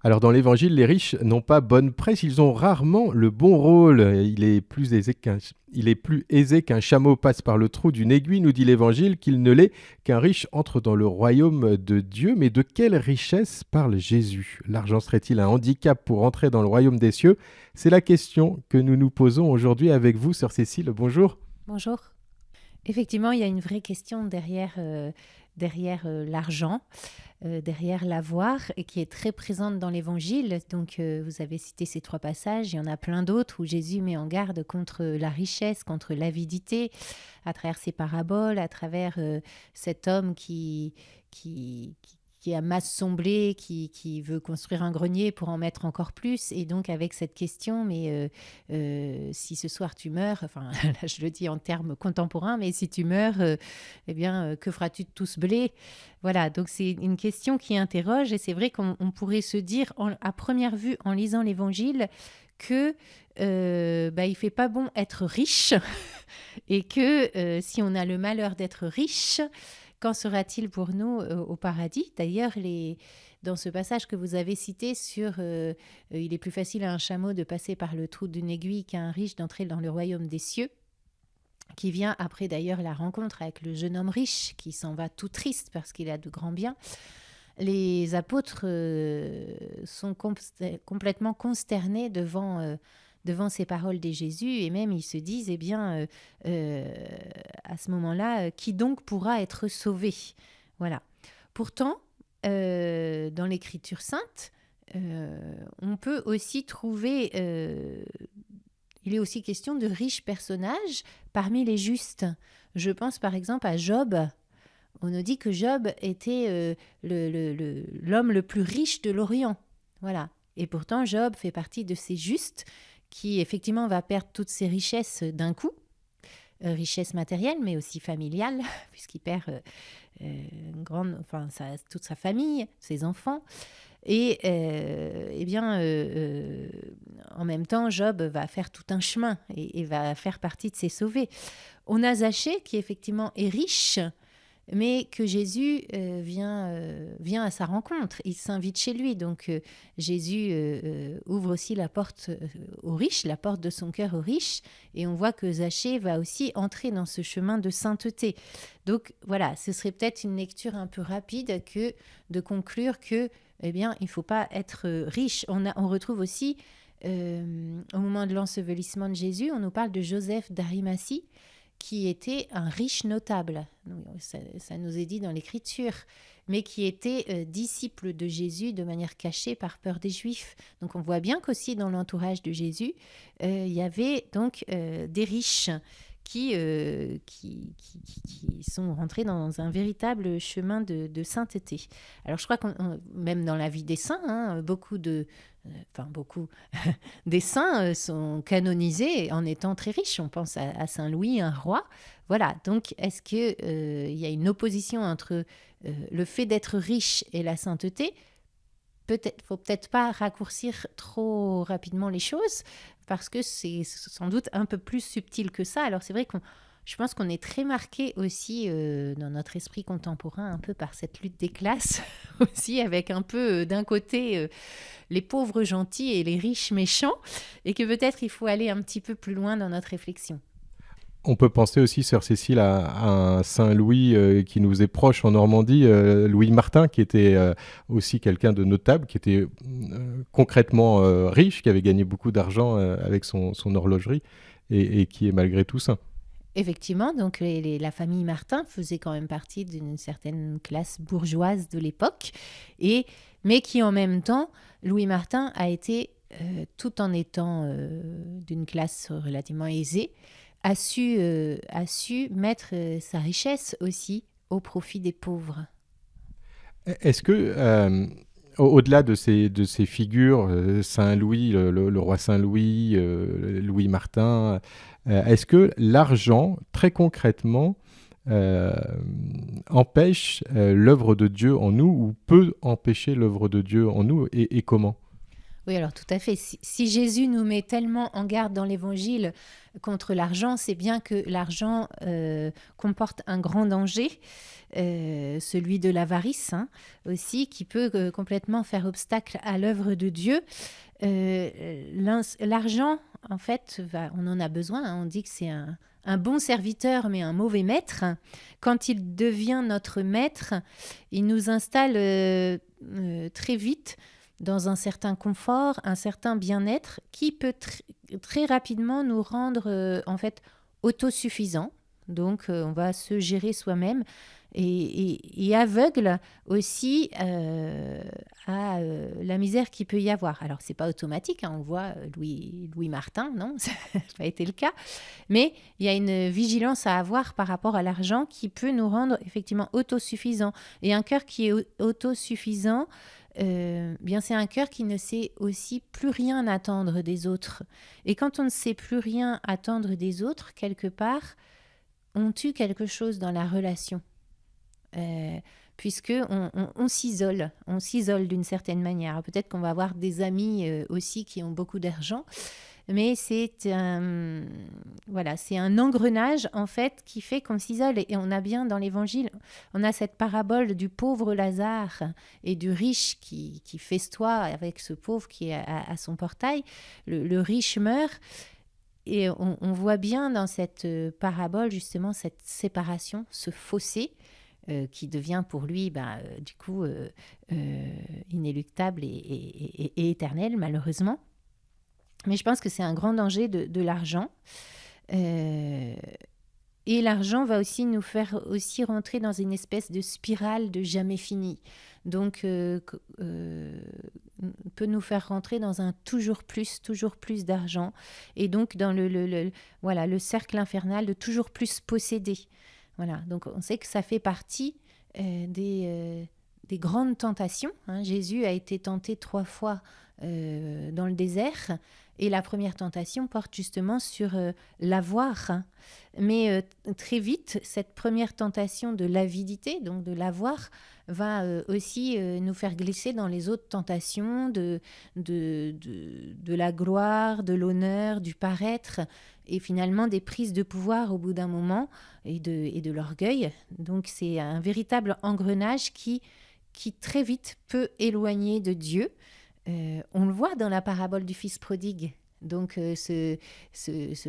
Alors dans l'Évangile, les riches n'ont pas bonne presse, ils ont rarement le bon rôle. Il est plus aisé qu'un chameau passe par le trou d'une aiguille, nous dit l'Évangile, qu'il ne l'est qu'un riche entre dans le royaume de Dieu. Mais de quelle richesse parle Jésus? L'argent serait-il un handicap pour entrer dans le royaume des cieux? C'est la question que nous nous posons aujourd'hui avec vous, sœur Cécile. Bonjour. Bonjour. Effectivement, il y a une vraie question derrière l'argent, derrière l'avoir, et qui est très présente dans l'Évangile. Donc, vous avez cité ces trois passages. Il y en a plein d'autres où Jésus met en garde contre la richesse, contre l'avidité, à travers ses paraboles, à travers cet homme qui amasse son blé, qui veut construire un grenier pour en mettre encore plus. Et donc, avec cette question, mais si ce soir tu meurs, enfin, là je le dis en termes contemporains, mais si tu meurs, eh bien, que feras-tu de tout ce blé? Voilà, donc c'est une question qui interroge. Et c'est vrai qu'on pourrait se dire, à première vue, en lisant l'Évangile, que il fait pas bon être riche et que si on a le malheur d'être riche, qu'en sera-t-il pour nous au paradis? D'ailleurs, dans ce passage que vous avez cité sur il est plus facile à un chameau de passer par le trou d'une aiguille qu'à un riche d'entrer dans le royaume des cieux, qui vient après d'ailleurs la rencontre avec le jeune homme riche qui s'en va tout triste parce qu'il a de grands biens. Les apôtres sont complètement consternés devant ces paroles de Jésus, et même ils se disent, eh bien, à ce moment-là, qui donc pourra être sauvé? Voilà. Pourtant, dans l'Écriture sainte, on peut aussi trouver, il est aussi question de riches personnages parmi les justes. Je pense par exemple à Job. On nous dit que Job était l'homme le plus riche de l'Orient. Voilà. Et pourtant, Job fait partie de ces justes qui, effectivement, va perdre toutes ses richesses d'un coup, richesses matérielles, mais aussi familiales, puisqu'il perd toute sa famille, ses enfants. Et en même temps, Job va faire tout un chemin et va faire partie de ces sauvés. On a Zachée, qui effectivement est riche, mais que Jésus vient à sa rencontre. Il s'invite chez lui. Donc Jésus ouvre aussi la porte aux riches, la porte de son cœur aux riches. Et on voit que Zachée va aussi entrer dans ce chemin de sainteté. Donc voilà, ce serait peut-être une lecture un peu rapide que de conclure que, eh bien, il ne faut pas être riche. On retrouve aussi, au moment de l'ensevelissement de Jésus, on nous parle de Joseph d'Arimathie, qui était un riche notable, ça nous est dit dans l'Écriture, mais qui était disciple de Jésus de manière cachée par peur des Juifs. Donc on voit bien qu'aussi dans l'entourage de Jésus, il y avait donc des riches qui sont rentrés dans un véritable chemin de sainteté. Alors je crois qu'on même dans la vie des saints, beaucoup des saints sont canonisés en étant très riches. On pense à Saint Louis, un roi. Voilà, donc est-ce qu'il y a une opposition entre le fait d'être riche et la sainteté? Faut peut-être pas raccourcir trop rapidement les choses, parce que c'est sans doute un peu plus subtil que ça. Alors c'est vrai je pense qu'on est très marqué aussi dans notre esprit contemporain un peu par cette lutte des classes aussi, avec un peu d'un côté les pauvres gentils et les riches méchants, et que peut-être il faut aller un petit peu plus loin dans notre réflexion. On peut penser aussi, sœur Cécile, à un Saint Louis qui nous est proche en Normandie, Louis Martin, qui était aussi quelqu'un de notable, qui était concrètement riche, qui avait gagné beaucoup d'argent avec son horlogerie, et qui est malgré tout saint. Effectivement, donc la famille Martin faisait quand même partie d'une certaine classe bourgeoise de l'époque, mais qui en même temps, Louis Martin a été, tout en étant d'une classe relativement aisée, a su mettre sa richesse aussi au profit des pauvres. Est-ce que, au-delà de ces figures, Saint Louis, le roi Saint Louis, Louis Martin, est-ce que l'argent, très concrètement, empêche l'œuvre de Dieu en nous, ou peut empêcher l'œuvre de Dieu en nous, et comment? Oui, alors tout à fait. Si Jésus nous met tellement en garde dans l'Évangile contre l'argent, c'est bien que l'argent comporte un grand danger, celui de l'avarice, hein, aussi, qui peut complètement faire obstacle à l'œuvre de Dieu. L'argent, en fait, on en a besoin, hein. On dit que c'est un bon serviteur, mais un mauvais maître. Quand il devient notre maître, il nous installe très vite dans un certain confort, un certain bien-être qui peut très rapidement nous rendre en fait autosuffisants. Donc, on va se gérer soi-même et aveugle aussi à la misère qu'il peut y avoir. Alors, c'est pas automatique, hein, on voit Louis Martin, non, ça n'a pas été le cas, mais il y a une vigilance à avoir par rapport à l'argent qui peut nous rendre effectivement autosuffisants. Et un cœur qui est autosuffisant, bien c'est un cœur qui ne sait aussi plus rien attendre des autres. Et quand on ne sait plus rien attendre des autres, quelque part, on tue quelque chose dans la relation. Puisque on s'isole d'une certaine manière. Peut-être qu'on va avoir des amis aussi qui ont beaucoup d'argent, mais c'est un engrenage en fait qui fait qu'on s'isole. Et on a bien dans l'Évangile, on a cette parabole du pauvre Lazare et du riche qui festoie avec ce pauvre qui est à son portail. Le riche meurt. Et on voit bien dans cette parabole justement cette séparation, ce fossé qui devient pour lui du coup inéluctable et éternel malheureusement. Mais je pense que c'est un grand danger de l'argent. Et l'argent va aussi nous faire aussi rentrer dans une espèce de spirale de jamais fini. Donc, peut nous faire rentrer dans un toujours plus d'argent. Et donc, dans le cercle infernal de toujours plus posséder. Voilà. Donc, on sait que ça fait partie des grandes tentations. Hein. Jésus a été tenté 3 fois dans le désert. Et la première tentation porte justement sur l'avoir. Hein. Mais très vite, cette première tentation de l'avidité, donc de l'avoir, va aussi nous faire glisser dans les autres tentations de la gloire, de l'honneur, du paraître, et finalement des prises de pouvoir au bout d'un moment, et de l'orgueil. Donc c'est un véritable engrenage qui très vite peut éloigner de Dieu. On le voit dans la parabole du fils prodigue. Donc ce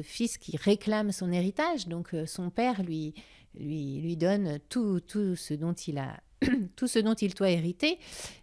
fils qui réclame son héritage, donc son père lui donne tout ce dont il a tout ce dont il doit hériter,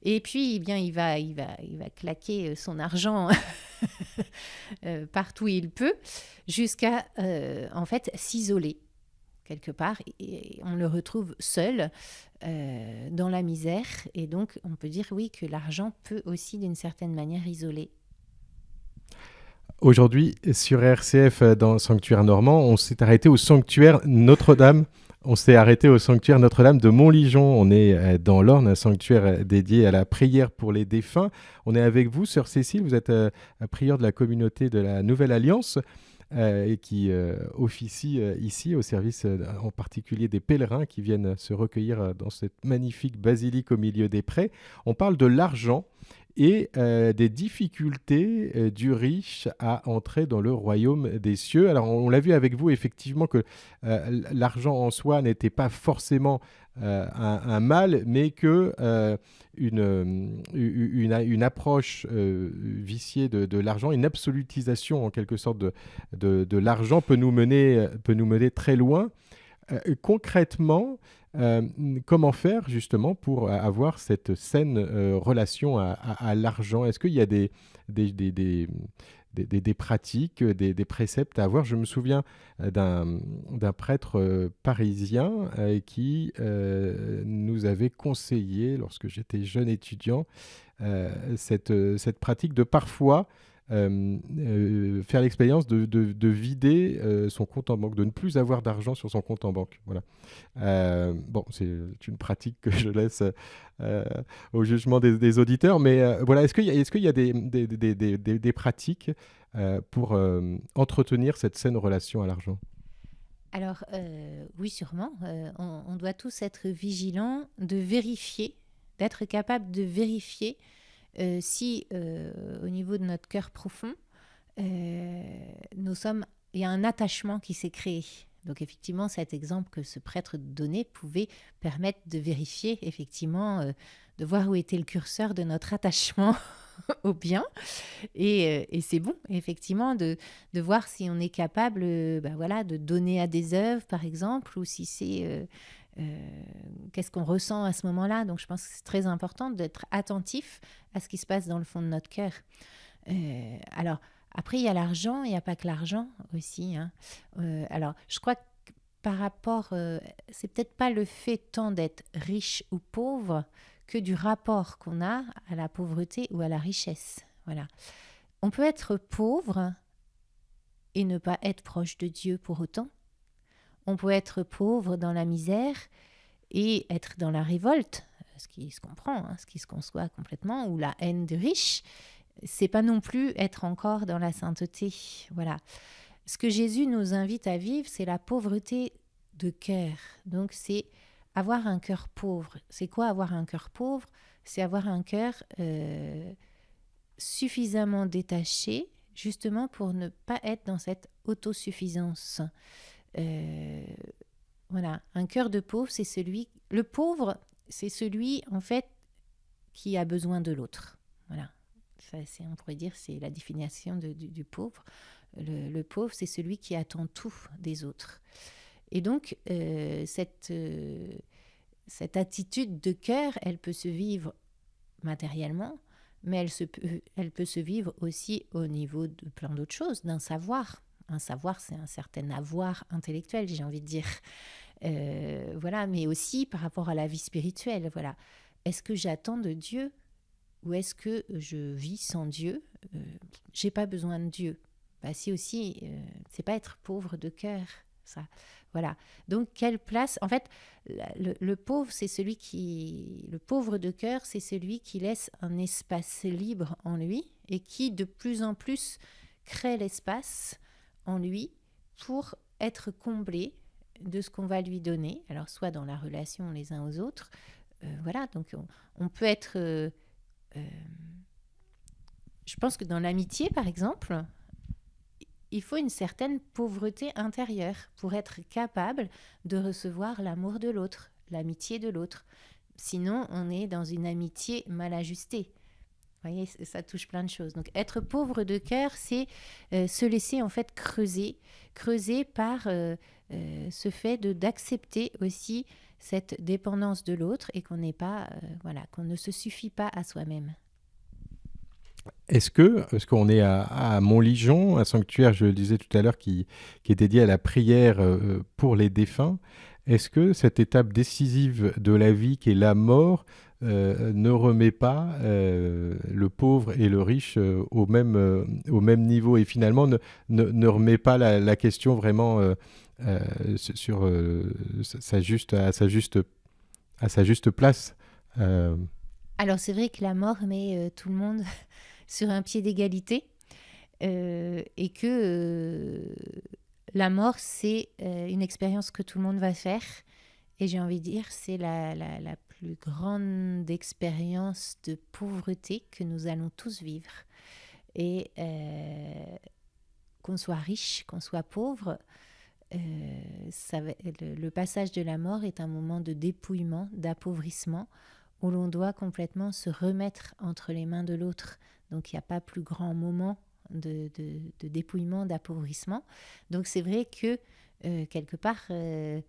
et puis eh bien il va claquer son argent partout où il peut, jusqu'à en fait s'isoler quelque part, et on le retrouve seul dans la misère. Et donc on peut dire oui que l'argent peut aussi d'une certaine manière isoler. Aujourd'hui, sur RCF, dans Sanctuaire Normand, on s'est arrêté au sanctuaire Notre-Dame. On s'est arrêté au sanctuaire Notre-Dame de Montligeon. On est dans l'Orne, un sanctuaire dédié à la prière pour les défunts. On est avec vous, sœur Cécile. Vous êtes prieure de la communauté de la Nouvelle Alliance et qui officie ici au service en particulier des pèlerins qui viennent se recueillir dans cette magnifique basilique au milieu des prés. On parle de l'argent et des difficultés du riche à entrer dans le royaume des cieux. Alors on l'a vu avec vous effectivement que l'argent en soi n'était pas forcément un mal, mais que une approche viciée de l'argent, une absolutisation en quelque sorte de l'argent peut nous mener très loin. Concrètement, comment faire justement pour avoir cette saine relation à l'argent? Est-ce qu'il y a des pratiques, des préceptes à avoir? Je me souviens d'un prêtre parisien qui nous avait conseillé, lorsque j'étais jeune étudiant, cette pratique de parfois faire l'expérience de vider son compte en banque, de ne plus avoir d'argent sur son compte en banque. Voilà. Bon, c'est une pratique que je laisse au jugement des auditeurs, mais voilà, est-ce qu'il y a des pratiques pour entretenir cette saine relation à l'argent? Alors oui, sûrement. On doit tous être vigilants de vérifier, d'être capable de vérifier si au niveau de notre cœur profond, il y a un attachement qui s'est créé. Donc effectivement, cet exemple que ce prêtre donnait pouvait permettre de vérifier, effectivement, de voir où était le curseur de notre attachement au bien. Et c'est bon, effectivement, de voir si on est capable de donner à des œuvres, par exemple, ou si c'est... qu'est-ce qu'on ressent à ce moment-là. Donc je pense que c'est très important d'être attentif à ce qui se passe dans le fond de notre cœur. Alors, après, il y a l'argent, il n'y a pas que l'argent aussi. Hein. Alors, je crois que par rapport, c'est peut-être pas le fait tant d'être riche ou pauvre que du rapport qu'on a à la pauvreté ou à la richesse. Voilà. On peut être pauvre et ne pas être proche de Dieu pour autant. On peut être pauvre dans la misère et être dans la révolte, ce qui se comprend, hein, ce qui se conçoit complètement, ou la haine des riches. C'est pas non plus être encore dans la sainteté. Voilà. Ce que Jésus nous invite à vivre, c'est la pauvreté de cœur. Donc, c'est avoir un cœur pauvre. C'est quoi avoir un cœur pauvre ? C'est avoir un cœur suffisamment détaché, justement pour ne pas être dans cette autosuffisance. Voilà. Un cœur de pauvre, c'est celui... Le pauvre, c'est celui, en fait, qui a besoin de l'autre. Voilà. Ça, on pourrait dire c'est la définition du pauvre. Le pauvre, c'est celui qui attend tout des autres. Et donc, cette attitude de cœur, elle peut se vivre matériellement, mais elle peut se vivre aussi au niveau de plein d'autres choses, d'un savoir. Un savoir, c'est un certain avoir intellectuel, j'ai envie de dire. Voilà, mais aussi par rapport à la vie spirituelle. Voilà. Est-ce que j'attends de Dieu ? Ou est-ce que je vis sans Dieu ? J'ai pas besoin de Dieu. Bah, si aussi, c'est pas être pauvre de cœur, ça. Voilà. Donc, quelle place... En fait, le pauvre, c'est celui qui... Le pauvre de cœur, c'est celui qui laisse un espace libre en lui et qui, de plus en plus, crée l'espace en lui pour être comblé de ce qu'on va lui donner. Alors, soit dans la relation les uns aux autres. Voilà. Donc, on peut être... je pense que dans l'amitié, par exemple, il faut une certaine pauvreté intérieure pour être capable de recevoir l'amour de l'autre, l'amitié de l'autre. Sinon, on est dans une amitié mal ajustée. Vous voyez, ça touche plein de choses. Donc, être pauvre de cœur, c'est se laisser en fait creuser par ce fait d'accepter aussi cette dépendance de l'autre et qu'on n'est pas, qu'on ne se suffit pas à soi-même. Parce qu'on est à Montligeon, un sanctuaire, je le disais tout à l'heure, qui est dédié à la prière pour les défunts, est-ce que cette étape décisive de la vie, qui est la mort, ne remet pas le pauvre et le riche au même niveau et finalement ne remet pas la question vraiment sur à sa juste place Alors c'est vrai que la mort met tout le monde sur un pied d'égalité et que la mort, c'est une expérience que tout le monde va faire. Et j'ai envie de dire, c'est la plus grande expérience de pauvreté que nous allons tous vivre. Et qu'on soit riche, qu'on soit pauvre, le passage de la mort est un moment de dépouillement, d'appauvrissement, où l'on doit complètement se remettre entre les mains de l'autre. Donc il n'y a pas plus grand moment de dépouillement, d'appauvrissement. Donc c'est vrai que quelque part, le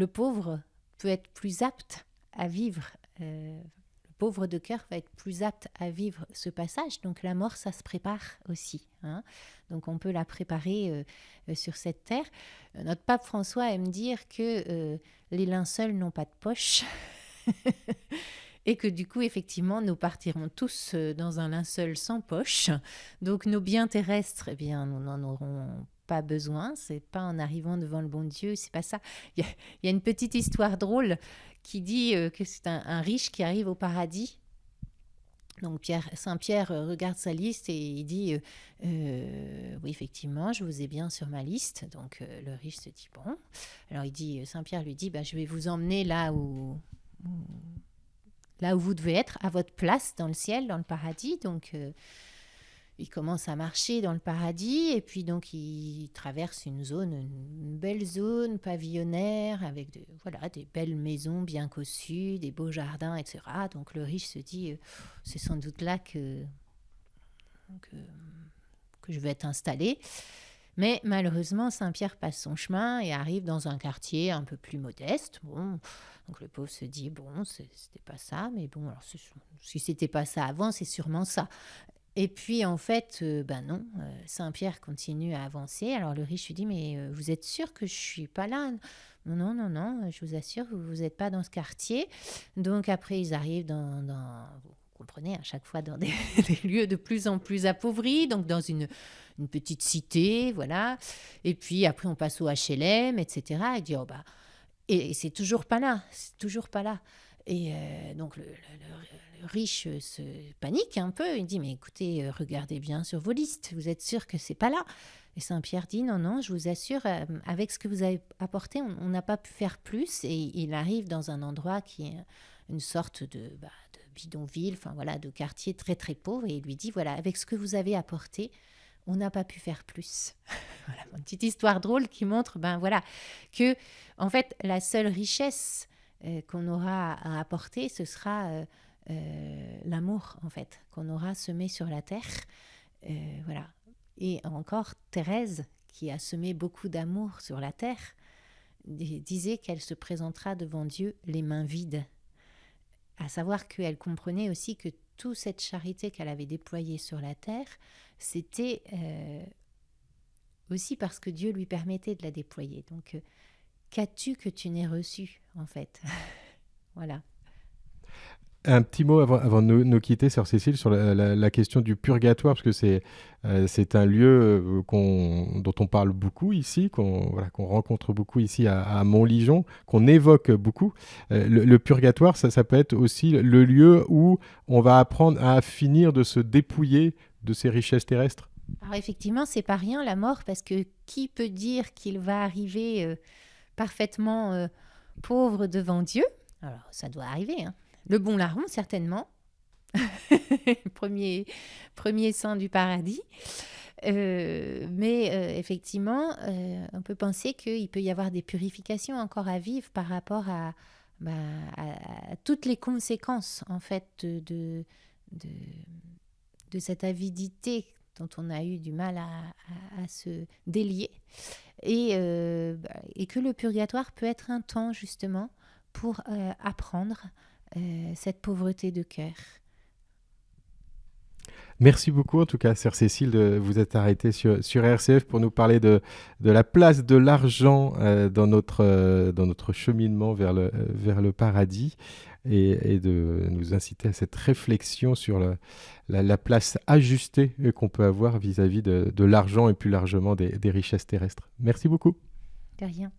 pauvre peut être plus apte à vivre, le pauvre de cœur va être plus apte à vivre ce passage. Donc la mort, ça se prépare aussi. Hein. Donc on peut la préparer sur cette terre. Notre pape François aime dire que les linceuls n'ont pas de poche. Et que du coup, effectivement, nous partirons tous dans un linceul sans poche. Donc nos biens terrestres, eh bien, nous n'en aurons pas besoin. C'est pas en arrivant devant le bon Dieu, c'est pas ça. Il y a une petite histoire drôle qui dit que c'est un riche qui arrive au paradis. Donc Saint Pierre regarde sa liste et il dit oui, effectivement, je vous ai bien sur ma liste. Donc le riche se dit bon. Alors Saint Pierre lui dit je vais vous emmener là où là où vous devez être, à votre place dans le ciel, dans le paradis. Donc, il commence à marcher dans le paradis et puis donc il traverse une belle zone pavillonnaire avec des belles maisons bien cossues, des beaux jardins, etc. Donc le riche se dit, c'est sans doute là que je vais être installé. Mais malheureusement, Saint-Pierre passe son chemin et arrive dans un quartier un peu plus modeste. Bon, donc le pauvre se dit, bon, c'était pas ça, mais bon, alors si c'était pas ça avant, c'est sûrement ça. Et puis en fait, non, Saint-Pierre continue à avancer. Alors le riche lui dit, mais vous êtes sûr que je suis pas là? Non, non, non, je vous assure, vous n'êtes pas dans ce quartier. Donc après, ils arrivent vous comprenez, à chaque fois dans des lieux de plus en plus appauvris, donc dans une petite cité, voilà. Et puis après, on passe au HLM, etc. Il dit, oh bah, et c'est toujours pas là, c'est toujours pas là. Et donc le riche se panique un peu. Il dit, mais écoutez, regardez bien sur vos listes. Vous êtes sûr que c'est pas là? Et Saint-Pierre dit, non, non, je vous assure, avec ce que vous avez apporté, on n'a pas pu faire plus. Et il arrive dans un endroit qui est une sorte de bidonville, enfin voilà, de quartier très très pauvre. Et il lui dit, voilà, avec ce que vous avez apporté, on n'a pas pu faire plus. Voilà, une petite histoire drôle qui montre, que en fait, la seule richesse qu'on aura à apporter, ce sera l'amour, en fait, qu'on aura semé sur la terre. Voilà. Et encore, Thérèse, qui a semé beaucoup d'amour sur la terre, disait qu'elle se présentera devant Dieu les mains vides. À savoir qu'elle comprenait aussi que toute cette charité qu'elle avait déployée sur la terre, c'était aussi parce que Dieu lui permettait de la déployer. Donc, qu'as-tu que tu n'aies reçu, en fait? Voilà. Un petit mot avant de nous quitter, sœur Cécile, sur la question du purgatoire, parce que c'est un lieu dont on parle beaucoup ici, qu'on rencontre beaucoup ici à Montligeon, qu'on évoque beaucoup. Le purgatoire, ça peut être aussi le lieu où on va apprendre à finir de se dépouiller de ses richesses terrestres. Alors effectivement, c'est pas rien la mort, parce que qui peut dire qu'il va arriver parfaitement pauvre devant Dieu? Alors ça doit arriver, hein. Le bon larron, certainement. premier saint du paradis. Mais effectivement, on peut penser qu'il peut y avoir des purifications encore à vivre par rapport à toutes les conséquences, en fait, de cette avidité dont on a eu du mal à se délier. Et que le purgatoire peut être un temps, justement, pour apprendre cette pauvreté de cœur. Merci beaucoup en tout cas, sœur Cécile, de vous être arrêtée sur RCF pour nous parler de la place de l'argent dans notre cheminement vers le paradis et de nous inciter à cette réflexion sur la place ajustée qu'on peut avoir vis-à-vis de l'argent et plus largement des richesses terrestres. Merci beaucoup. De rien.